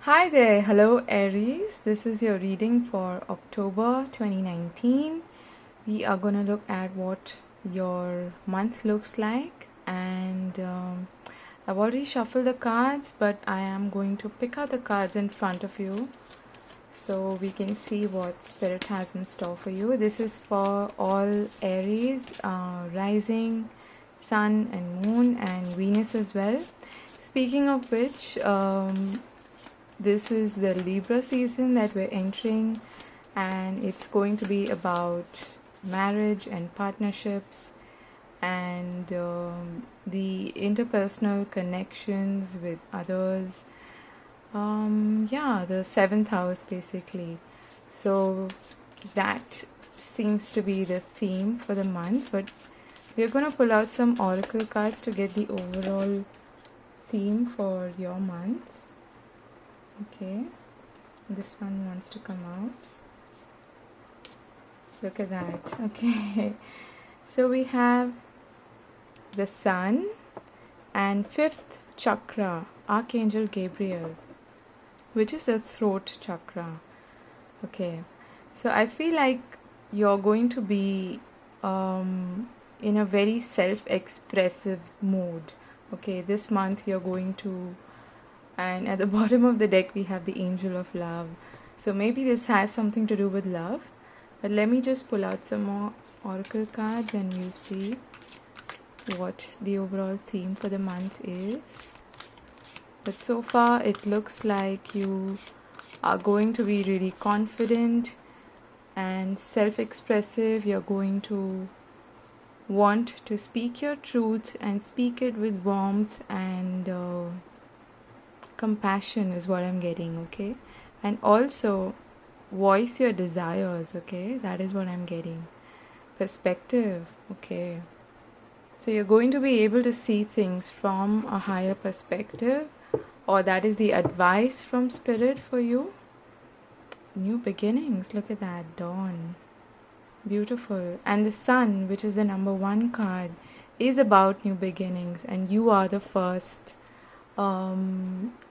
Hi there, hello Aries. This is your reading for October 2019. We are going to look at what your month looks like, and I've already shuffled the cards, but I am going to pick out the cards in front of you so we can see what Spirit has in store for you. This is for all Aries, rising, Sun and Moon, and Venus as well. Speaking of which, this is the Libra season that we're entering, and it's going to be about marriage and partnerships and the interpersonal connections with others. Yeah, the seventh house basically. So that seems to be the theme for the month, but we're going to pull out some oracle cards to get the overall theme for your month. Okay, this one wants to come out. Look at that. Okay, so we have the Sun and fifth chakra, Archangel Gabriel, which is the throat chakra. Okay, so I feel like you're going to be in a very self-expressive mood. Okay, this month you're going to, and at the bottom of the deck we have the Angel of Love. So maybe this has something to do with love, but let me just pull out some more oracle cards and we'll see what the overall theme for the month is. But so far it looks like you are going to be really confident and self-expressive. You're going to want to speak your truth and speak it with warmth and compassion is what I'm getting. Okay, and also voice your desires. Okay, that is what I'm getting. Perspective. Okay, so you're going to be able to see things from a higher perspective, or that is the advice from Spirit for you. New beginnings. Look at that. Dawn. Beautiful. And the Sun, which is the number one card, is about new beginnings, and you are the first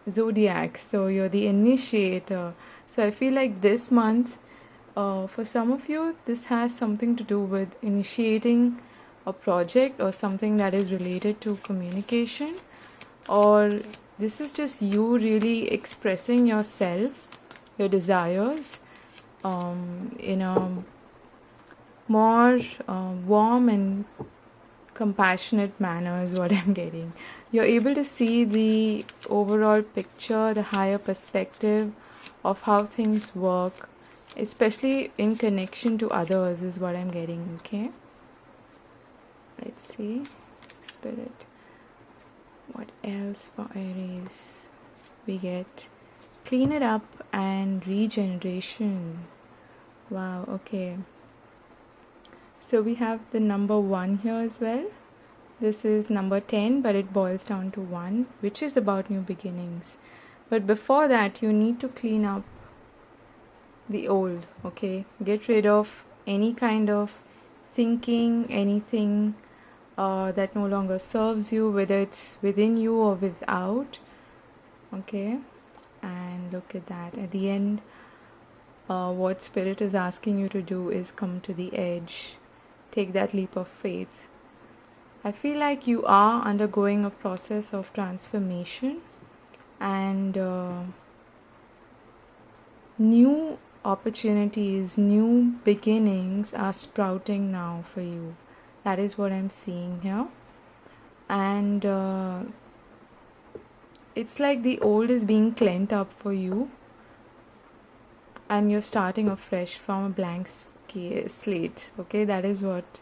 zodiac, so you're the initiator. So I feel like this month, for some of you, this has something to do with initiating a project or something that is related to communication, or this is just you really expressing yourself, your desires, in a more warm and compassionate manner is what I'm getting. You're able to see the overall picture, the higher perspective of how things work, especially in connection to others is what I'm getting. Okay, let's see. Spirit, what else for Aries? We get clean it up and regeneration. Wow. Okay, so we have the number 1 here as well. This is number 10, but it boils down to 1, which is about new beginnings. But before that, you need to clean up the old. Okay, get rid of any kind of thinking, anything that no longer serves you, whether it's within you or without. Okay, and look at that. At the end, what Spirit is asking you to do is come to the edge. Take that leap of faith. I feel like you are undergoing a process of transformation, and new opportunities, new beginnings are sprouting now for you. That is what I'm seeing here. And it's like the old is being cleaned up for you, and you're starting afresh from a blank slate. Okay, that is what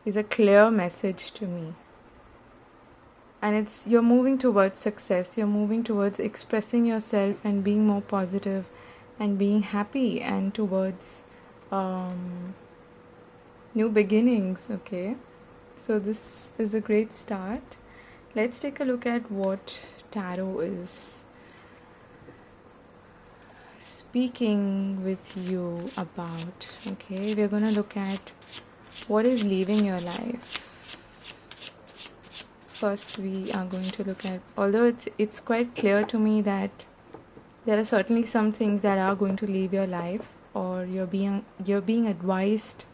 is a clear message to me. And it's, you're moving towards success, you're moving towards expressing yourself and being more positive and being happy, and towards new beginnings. Okay, so this is a great start. Let's take a look at what tarot is speaking with you about. Okay, we're gonna look at what is leaving your life. First we are going to look at, although it's quite clear to me that there are certainly some things that are going to leave your life, or you're being advised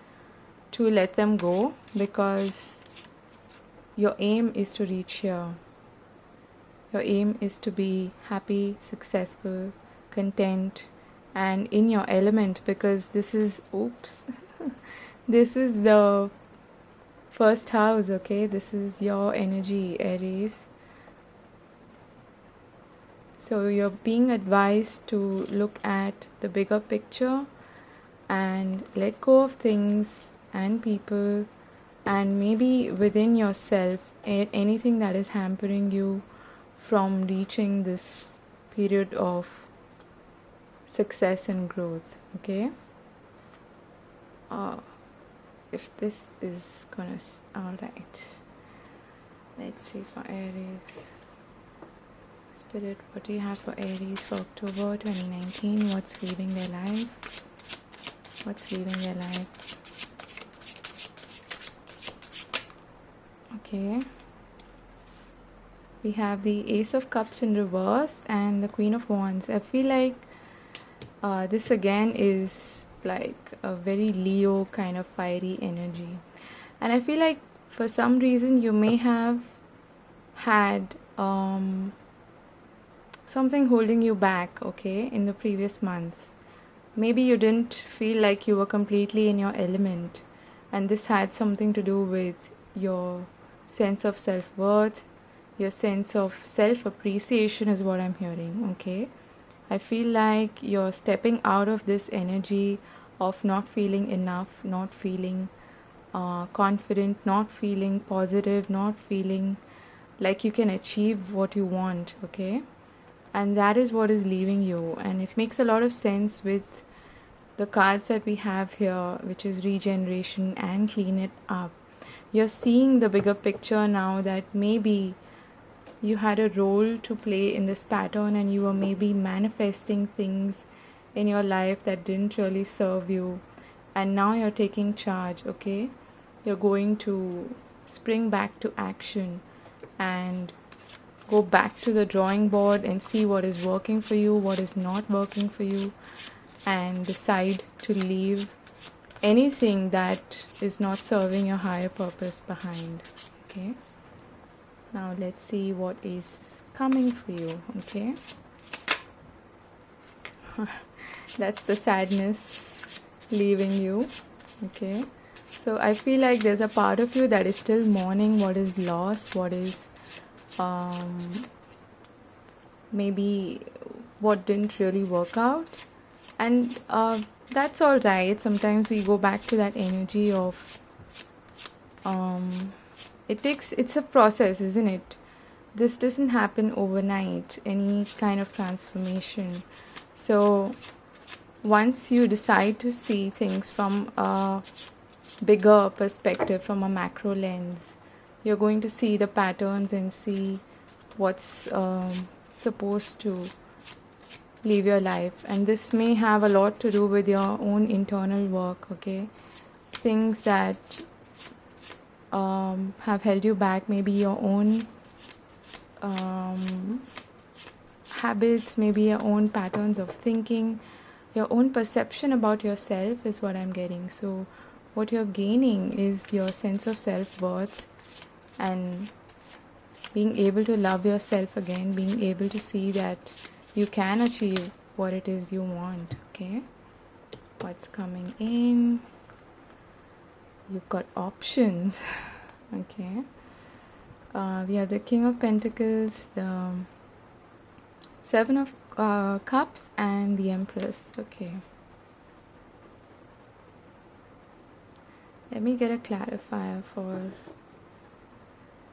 to let them go, because your aim is to reach here. Your aim is to be happy, successful, content, and in your element, because this is this is the first house, okay? This is your energy, Aries. So you're being advised to look at the bigger picture and let go of things and people, and maybe within yourself, anything that is hampering you from reaching this period of success and growth, okay? If this is gonna... Alright, let's see for Aries. Spirit, what do you have for Aries for October 2019? What's leaving their life? What's leaving their life? Okay. We have the Ace of Cups in reverse and the Queen of Wands. I feel like this again is like a very Leo kind of fiery energy. And I feel like for some reason you may have had something holding you back, okay, in the previous month. Maybe you didn't feel like you were completely in your element, and this had something to do with your sense of self-worth, your sense of self-appreciation is what I'm hearing, okay? I feel like you're stepping out of this energy of not feeling enough, not feeling confident, not feeling positive, not feeling like you can achieve what you want, okay? And that is what is leaving you, and it makes a lot of sense with the cards that we have here, which is regeneration and clean it up. You're seeing the bigger picture now, that maybe you had a role to play in this pattern, and you were maybe manifesting things in your life that didn't really serve you, and now you're taking charge, okay? You're going to spring back to action and go back to the drawing board and see what is working for you, what is not working for you, and decide to leave anything that is not serving your higher purpose behind, okay? Now let's see what is coming for you, okay? That's the sadness leaving you, okay? So I feel like there's a part of you that is still mourning what is lost, what is maybe what didn't really work out, and that's all right. Sometimes we go back to that energy of it's a process, isn't it? This doesn't happen overnight, any kind of transformation. So once you decide to see things from a bigger perspective, from a macro lens, you're going to see the patterns and see what's supposed to leave your life. And this may have a lot to do with your own internal work, okay? Things that have held you back, maybe your own habits, maybe your own patterns of thinking, your own perception about yourself is what I'm getting. So what you're gaining is your sense of self-worth, and being able to love yourself again, being able to see that you can achieve what it is you want, okay? What's coming in? You've got options, okay? We have the King of Pentacles, the Seven of Cups, and the Empress, okay? Let me get a clarifier for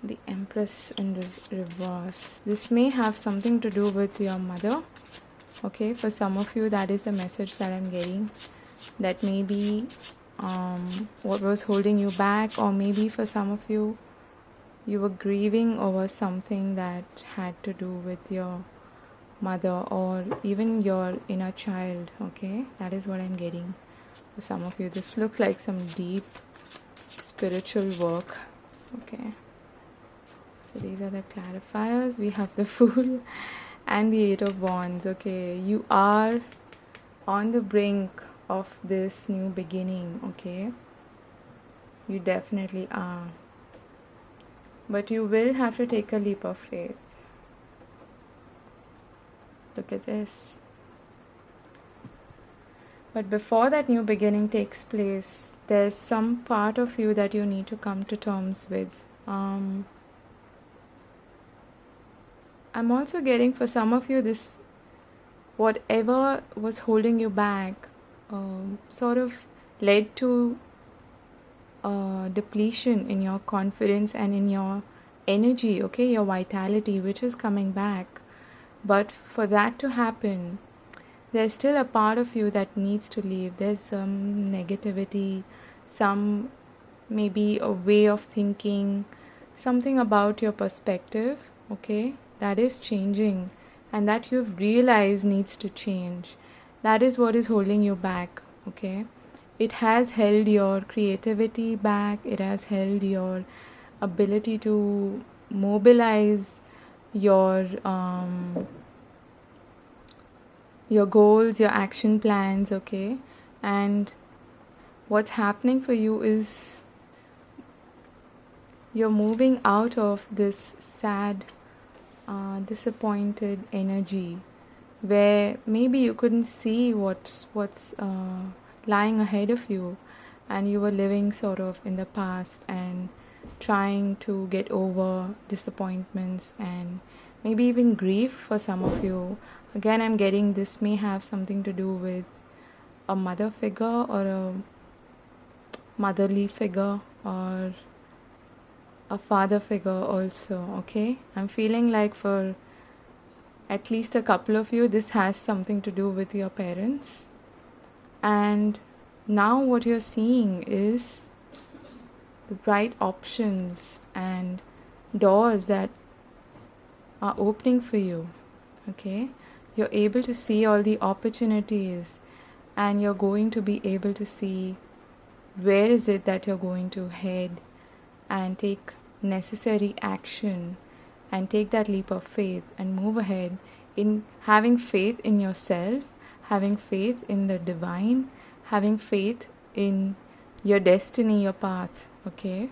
the Empress in reverse. This may have something to do with your mother, okay? For some of you, that is the message that I'm getting, that maybe what was holding you back, or maybe for some of you, you were grieving over something that had to do with your mother, or even your inner child, okay? That is what I'm getting for some of you. This looks like some deep spiritual work, okay? So these are the clarifiers. We have the Fool and the Eight of Wands. Okay, you are on the brink of this new beginning. Okay, you definitely are, but you will have to take a leap of faith. Look at this. But before that new beginning takes place, there's some part of you that you need to come to terms with. I'm also getting, for some of you, this, whatever was holding you back, sort of led to depletion in your confidence and in your energy, okay, your vitality, which is coming back. But for that to happen, there's still a part of you that needs to leave. There's some negativity, some maybe a way of thinking, something about your perspective, okay, that is changing and that you've realized needs to change. That is what is holding you back, okay. It has held your creativity back, it has held your ability to mobilize your goals, your action plans, okay. And what's happening for you is you're moving out of this sad, disappointed energy where maybe you couldn't see what's lying ahead of you, and you were living sort of in the past and trying to get over disappointments and maybe even grief for some of you. Again, I'm getting this may have something to do with a mother figure or a motherly figure or a father figure also, okay. I'm feeling like for at least a couple of you, this has something to do with your parents. And now what you're seeing is the bright options and doors that are opening for you, okay. You're able to see all the opportunities, and you're going to be able to see where is it that you're going to head and take necessary action and take that leap of faith and move ahead in having faith in yourself, having faith in the divine, having faith in your destiny, your path, okay.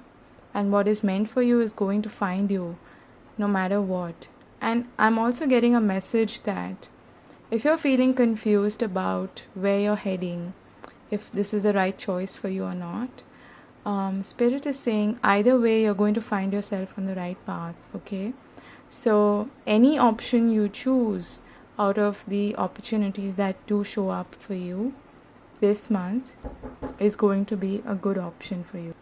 And what is meant for you is going to find you no matter what. And I'm also getting a message that if you're feeling confused about where you're heading, if this is the right choice for you or not, Spirit is saying either way you're going to find yourself on the right path, okay. So any option you choose out of the opportunities that do show up for you this month is going to be a good option for you.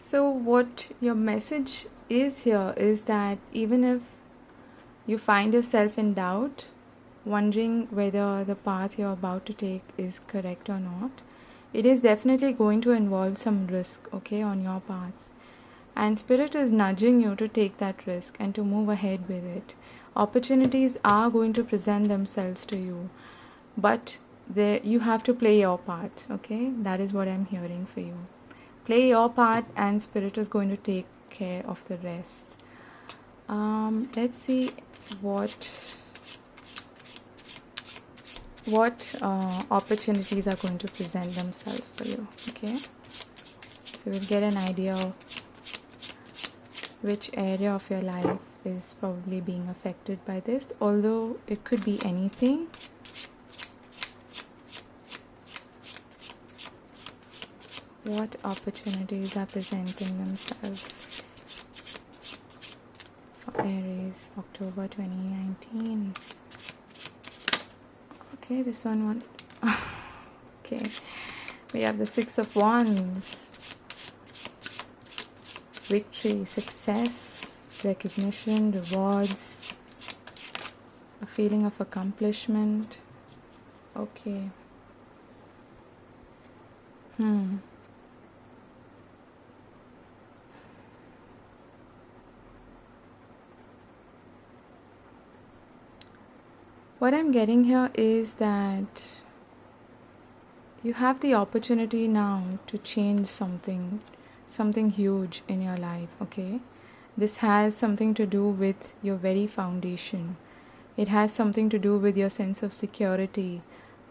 So what your message is here is that even if you find yourself in doubt, wondering whether the path you're about to take is correct or not, it is definitely going to involve some risk, okay, on your path. And Spirit is nudging you to take that risk and to move ahead with it. Opportunities are going to present themselves to you, but you have to play your part, okay. That is what I'm hearing for you. Play your part and Spirit is going to take care of the rest. Let's see what opportunities are going to present themselves for you, okay. So we'll get an idea of which area of your life is probably being affected by this, although it could be anything. What opportunities are presenting themselves for Aries, October 2019? Okay, this one. Okay, we have the Six of Wands. Victory, success, recognition, rewards, a feeling of accomplishment. Okay. What I'm getting here is that you have the opportunity now to change something huge in your life, okay. This has something to do with your very foundation. It has something to do with your sense of security,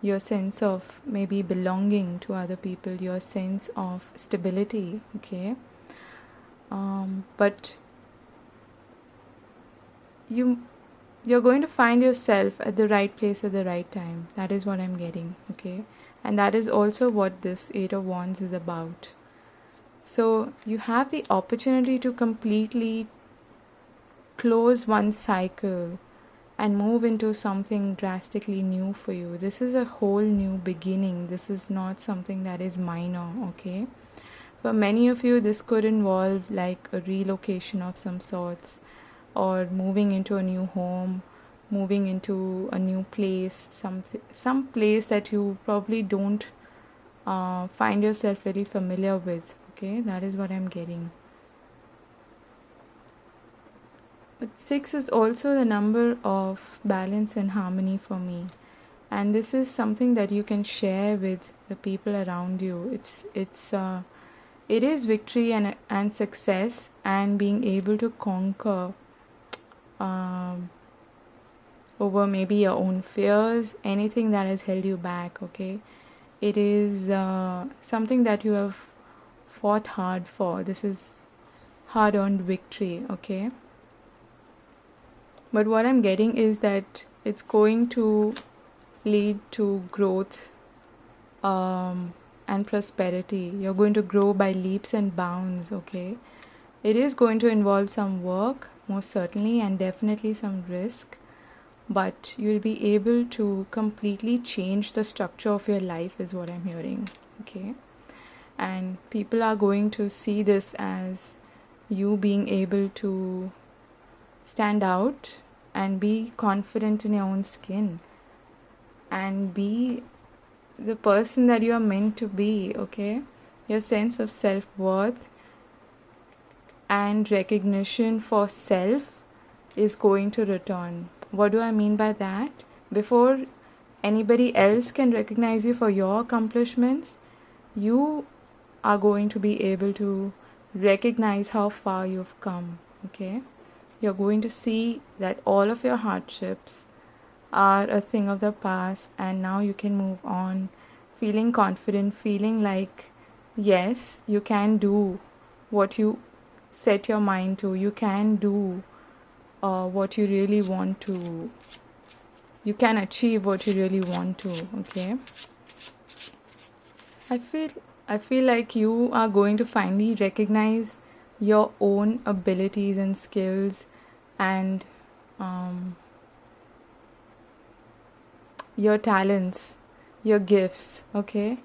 your sense of maybe belonging to other people, your sense of stability, okay? But you're going to find yourself at the right place at the right time. That is what I'm getting, okay? And that is also what this Eight of Wands is about. So you have the opportunity to completely close one cycle and move into something drastically new for you. This is a whole new beginning. This is not something that is minor, okay? For many of you, this could involve like a relocation of some sorts, or moving into a new home, moving into a new place, some place that you probably don't find yourself very familiar with, okay? That is what I'm getting. But 6 is also the number of balance and harmony for me. And this is something that you can share with the people around you. It is victory and success and being able to conquer over maybe your own fears, anything that has held you back, okay? It is something that you have fought hard for. This is hard-earned victory, okay? But what I'm getting is that it's going to lead to growth and prosperity. You're going to grow by leaps and bounds, okay? It is going to involve some work, most certainly, and definitely some risk. But you'll be able to completely change the structure of your life is what I'm hearing, okay? And people are going to see this as you being able to stand out and be confident in your own skin and be the person that you are meant to be, okay? Your sense of self-worth and recognition for self is going to return. What do I mean by that? Before anybody else can recognize you for your accomplishments, you are going to be able to recognize how far you've come, okay? You're going to see that all of your hardships are a thing of the past, and now you can move on feeling confident, feeling like, yes, you can do what you set your mind to. You can do what you really want to. You can achieve what you really want to, okay? I feel like you are going to finally recognize your own abilities and skills and your talents, your gifts, okay?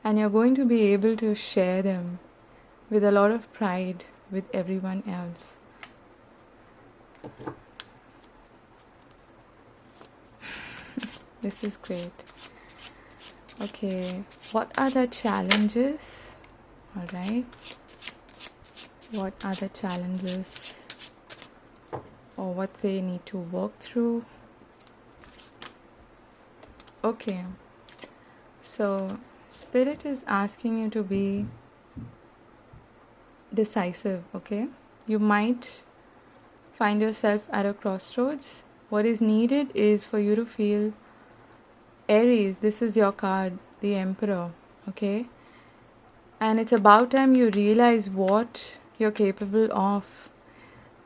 And you're going to be able to share them with a lot of pride with everyone else. This is great. Okay, what are the challenges? All right. What are the challenges or what they need to work through? Okay, so Spirit is asking you to be decisive, okay? You might find yourself at a crossroads. What is needed is for you to feel ARiES, this is your card, the Emperor, okay? And it's about time you realize what you're capable of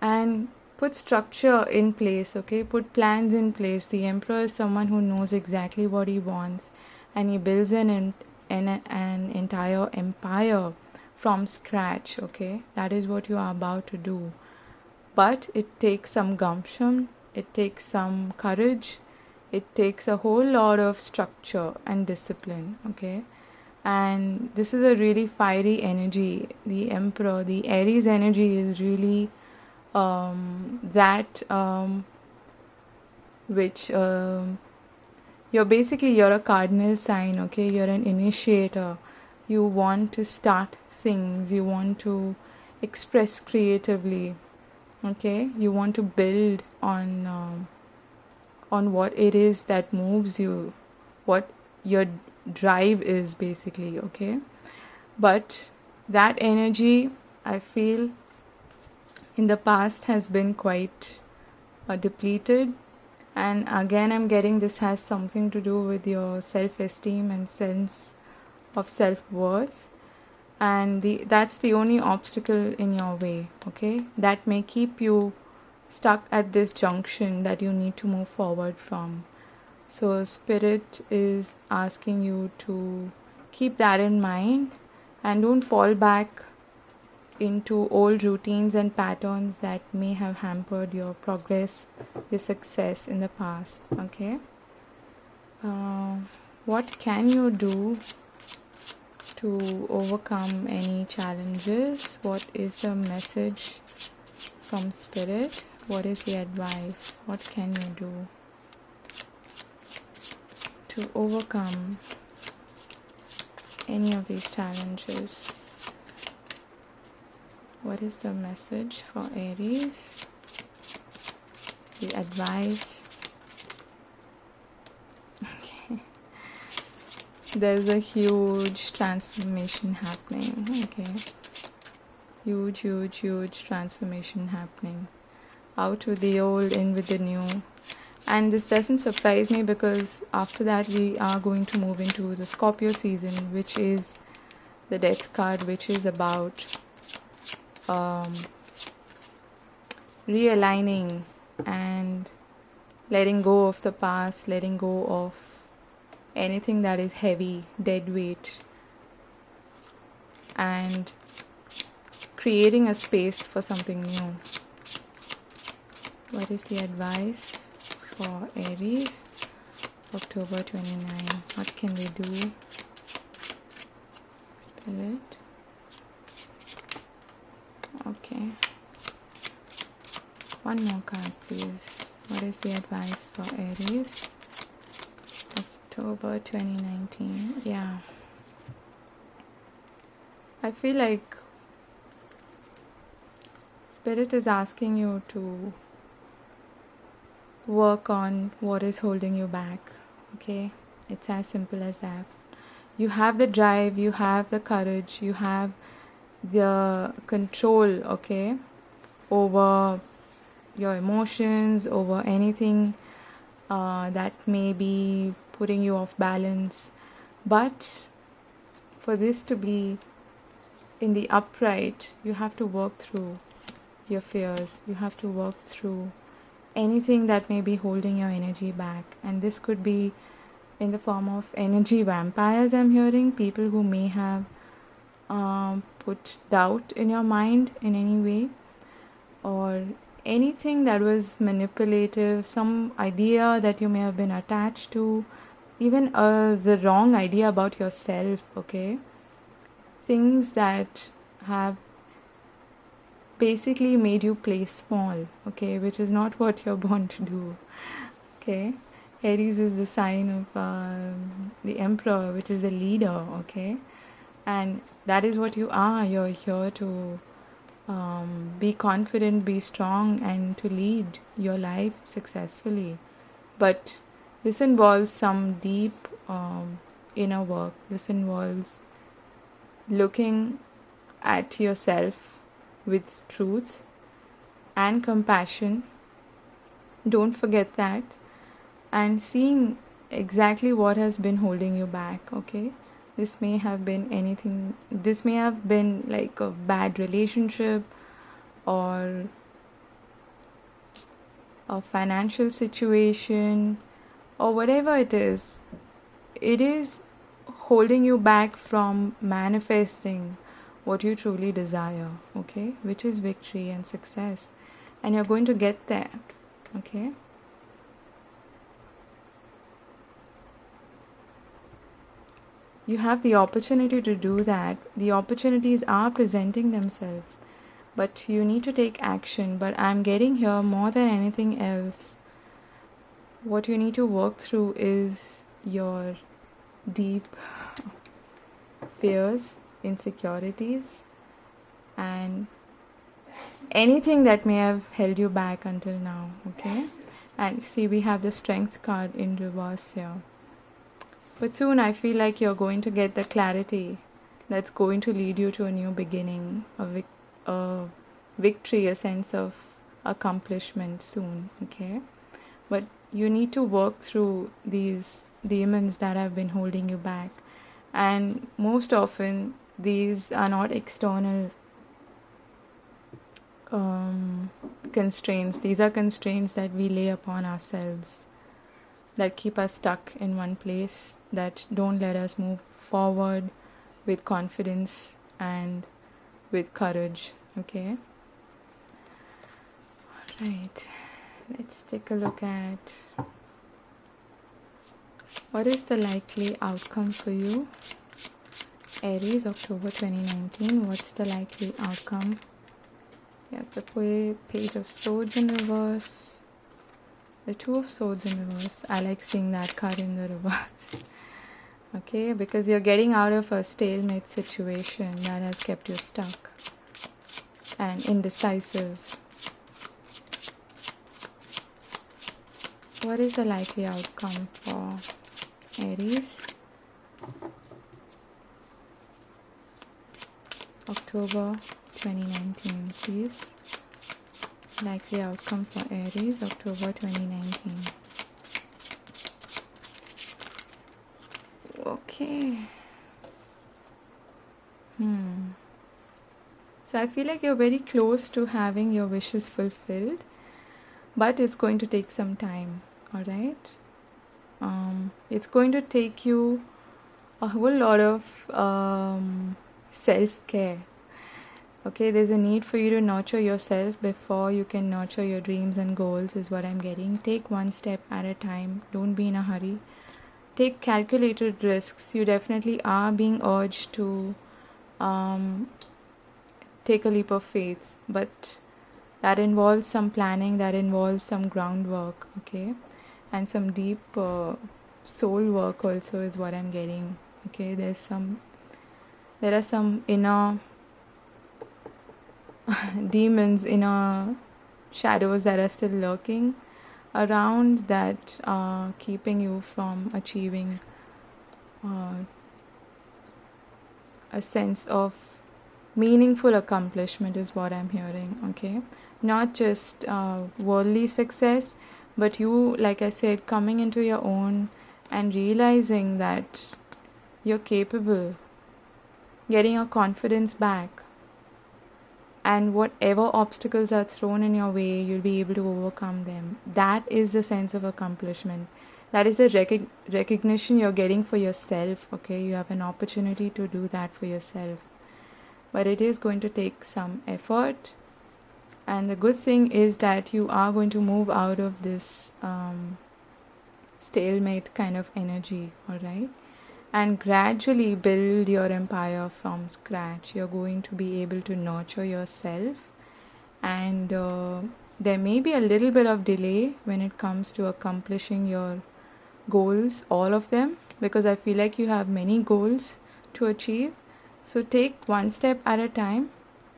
and put structure in place, okay? Put plans in place. The Emperor is someone who knows exactly what he wants, and he builds an entire empire from scratch, okay? That is what you are about to do. But it takes some gumption, it takes some courage, it takes a whole lot of structure and discipline, okay? And this is a really fiery energy. The Emperor, the ARiES energy is really you're a cardinal sign, okay? You're an initiator. You want to start things, you want to express creatively, okay? You want to build on what it is that moves you, what your drive is basically, okay? But that energy, I feel, in the past has been quite depleted. And again, I'm getting this has something to do with your self-esteem and sense of self-worth, and that's the only obstacle in your way, okay, that may keep you stuck at this junction that you need to move forward from. So Spirit is asking you to keep that in mind and don't fall back into old routines and patterns that may have hampered your progress, your success in the past, okay. What can you do to overcome any challenges? What is the message from Spirit? What is the advice? What can you do to overcome any of these challenges? What is the message for Aries? The advice. Okay. There's a huge transformation happening. Okay. Huge transformation happening. Out with the old, in with the new. And this doesn't surprise me because after that we are going to move into the Scorpio season, which is the Death card, which is about realigning and letting go of the past, letting go of anything that is heavy, dead weight, and creating a space for something new. What is the advice for Aries? October 29. What can we do? Spirit. Okay. One more card, please. What is the advice for Aries? October 2019. Yeah. I feel like Spirit is asking you to work on what is holding you back. Okay? It's as simple as that. You have the drive, you have the courage, you have the control, okay, over your emotions, over anything that may be putting you off balance. But for this to be in the upright, you have to work through your fears. You have to work through anything that may be holding your energy back. And this could be in the form of energy vampires, I'm hearing. People who may have put doubt in your mind in any way, or anything that was manipulative, some idea that you may have been attached to, even the wrong idea about yourself, okay? Things that have basically made you play small, okay, which is not what you're born to do, okay? Aries is the sign of the Emperor, which is the leader, okay? And that is what you are. You're here to be confident, be strong, and to lead your life successfully. But this involves some deep inner work. This involves looking at yourself with truth and compassion. Don't forget that. And seeing exactly what has been holding you back, okay? This may have been anything. This may have been like a bad relationship or a financial situation or whatever it is. It is holding you back from manifesting what you truly desire, okay? Which is victory and success. And you're going to get there, okay? You have the opportunity to do that. The opportunities are presenting themselves, but you need to take action. But I'm getting here more than anything else, what you need to work through is your deep fears, insecurities, and anything that may have held you back until now, okay? And see, we have the Strength card in reverse here. But soon I feel like you're going to get the clarity that's going to lead you to a new beginning, a victory, a sense of accomplishment soon, okay? But you need to work through these demons that have been holding you back. And most often, these are not external constraints. These are constraints that we lay upon ourselves, that keep us stuck in one place, that don't let us move forward with confidence and with courage, okay? Alright, let's take a look at what is the likely outcome for you. Aries, October 2019, what's the likely outcome? You have the Page of Swords in reverse, the Two of Swords in reverse. I like seeing that card in the reverse. Okay, because you're getting out of a stalemate situation that has kept you stuck and indecisive. What is the likely outcome for Aries? October 2019, please. Likely outcome for Aries, October 2019. Okay. So I feel like you're very close to having your wishes fulfilled, but it's going to take some time, alright? It's going to take you a whole lot of self-care. Okay, there's a need for you to nurture yourself before you can nurture your dreams and goals, is what I'm getting. Take one step at a time. Don't be in a hurry. Take calculated risks. You definitely are being urged to take a leap of faith, but that involves some planning, that involves some groundwork, okay? And some deep soul work also is what I'm getting, okay? There are some inner demons, inner shadows that are still lurking around, that are keeping you from achieving a sense of meaningful accomplishment, is what I'm hearing, okay? Not just worldly success, but you, like I said, coming into your own and realizing that you're capable, getting your confidence back, and whatever obstacles are thrown in your way, you'll be able to overcome them. That is the sense of accomplishment. That is the recognition you're getting for yourself, okay? You have an opportunity to do that for yourself. But it is going to take some effort. And the good thing is that you are going to move out of this stalemate kind of energy, alright? And gradually build your empire from scratch. You're going to be able to nurture yourself, and there may be a little bit of delay when it comes to accomplishing your goals, all of them, because I feel like you have many goals to achieve. So take one step at a time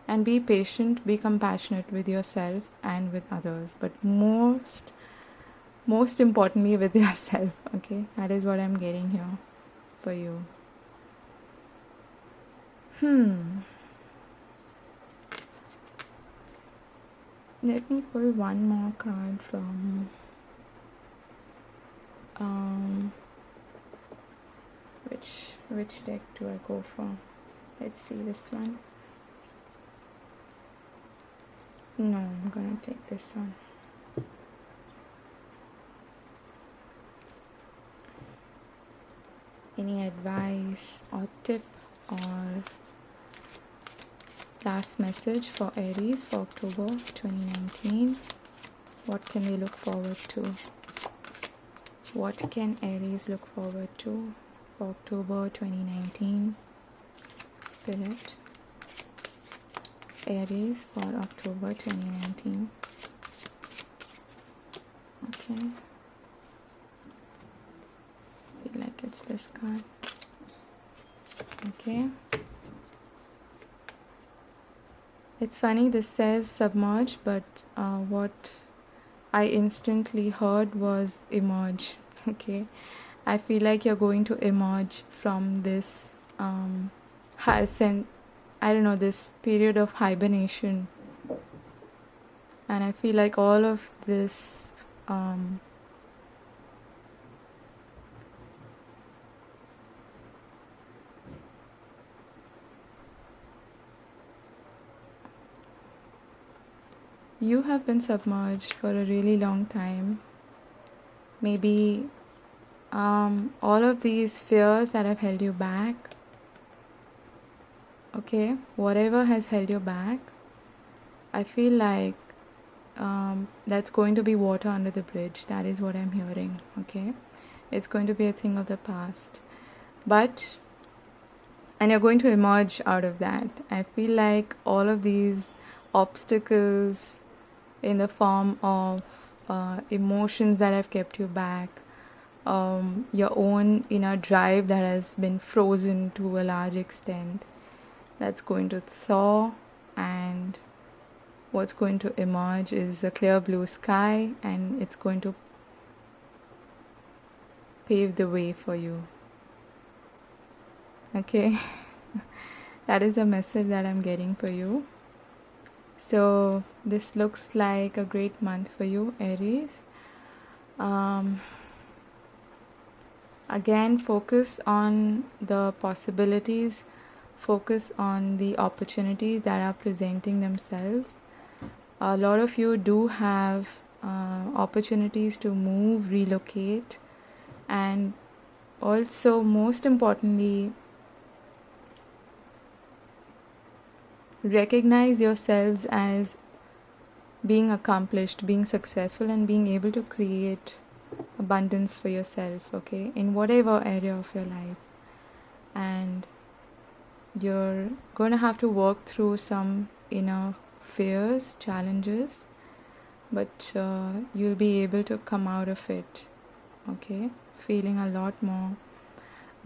and be patient, be compassionate with yourself and with others, but most importantly with yourself, okay? That is what I'm getting here for you. Let me pull one more card from which deck do I go for? Let's see this one. No, I'm gonna take this one. Any advice or tip or last message for Aries for October 2019? What can they look forward to? What can Aries look forward to for October 2019? Spirit. Aries for October 2019. Okay. Feel like it's this card. Okay. It's funny, this says submerge, but what I instantly heard was emerge. Okay. I feel like you're going to emerge from this this period of hibernation And I feel like all of this you have been submerged for a really long time. Maybe all of these fears that have held you back, okay, whatever has held you back, I feel like that's going to be water under the bridge. That is what I'm hearing, okay? It's going to be a thing of the past. And you're going to emerge out of that. I feel like all of these obstacles in the form of emotions that have kept you back, your own inner drive that has been frozen to a large extent, that's going to thaw, and what's going to emerge is a clear blue sky, and it's going to pave the way for you. Okay? That is the message that I'm getting for you. So this looks like a great month for you, Aries. Again, focus on the possibilities, focus on the opportunities that are presenting themselves. A lot of you do have opportunities to move, relocate, and also, most importantly, recognize yourselves as being accomplished, being successful, and being able to create abundance for yourself, okay, in whatever area of your life. And you're going to have to work through some inner fears, challenges, but you'll be able to come out of it, okay, feeling a lot more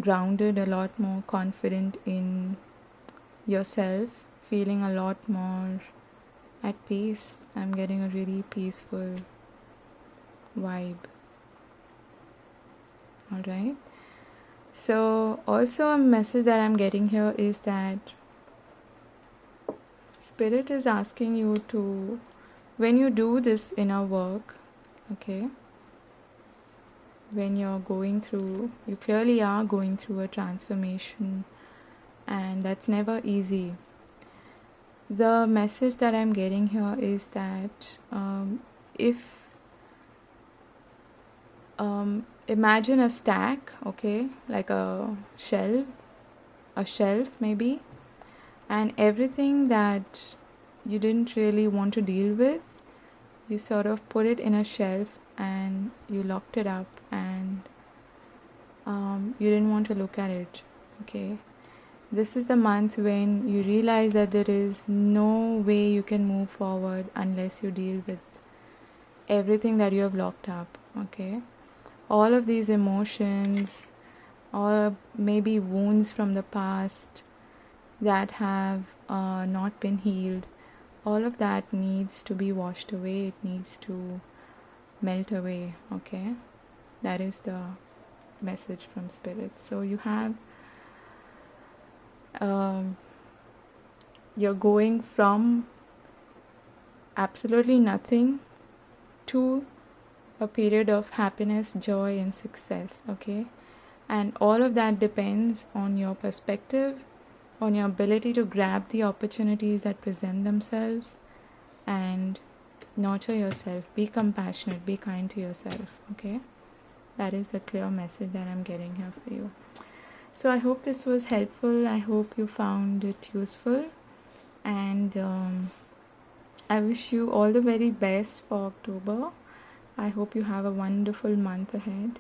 grounded, a lot more confident in yourself, feeling a lot more at peace. I'm getting a really peaceful vibe. Alright, so also a message that I'm getting here is that Spirit is asking you to, when you do this inner work, okay, when you're going through, you clearly are going through a transformation, and that's never easy. The message that I'm getting here is that if imagine a stack, okay, like a shelf maybe, and everything that you didn't really want to deal with, you sort of put it in a shelf and you locked it up, and you didn't want to look at it, okay. This is the month when you realize that there is no way you can move forward unless you deal with everything that you have locked up, okay. All of these emotions, or maybe wounds from the past that have not been healed, all of that needs to be washed away. It needs to melt away, okay. That is the message from Spirit. So you have you're going from absolutely nothing to a period of happiness, joy, and success, okay. And all of that depends on your perspective, on your ability to grab the opportunities that present themselves and nurture yourself. Be compassionate, be kind to yourself, okay. That is the clear message that I'm getting here for you. So I hope this was helpful. I hope you found it useful, and I wish you all the very best for October. I hope you have a wonderful month ahead.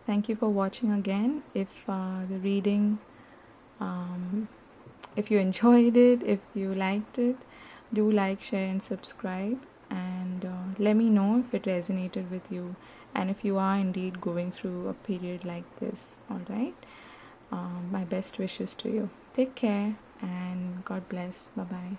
Thank you for watching again. If the reading, if you enjoyed it, if you liked it, do like, share, and subscribe, and let me know if it resonated with you, and if you are indeed going through a period like this. All right. My best wishes to you. Take care, and God bless. Bye bye.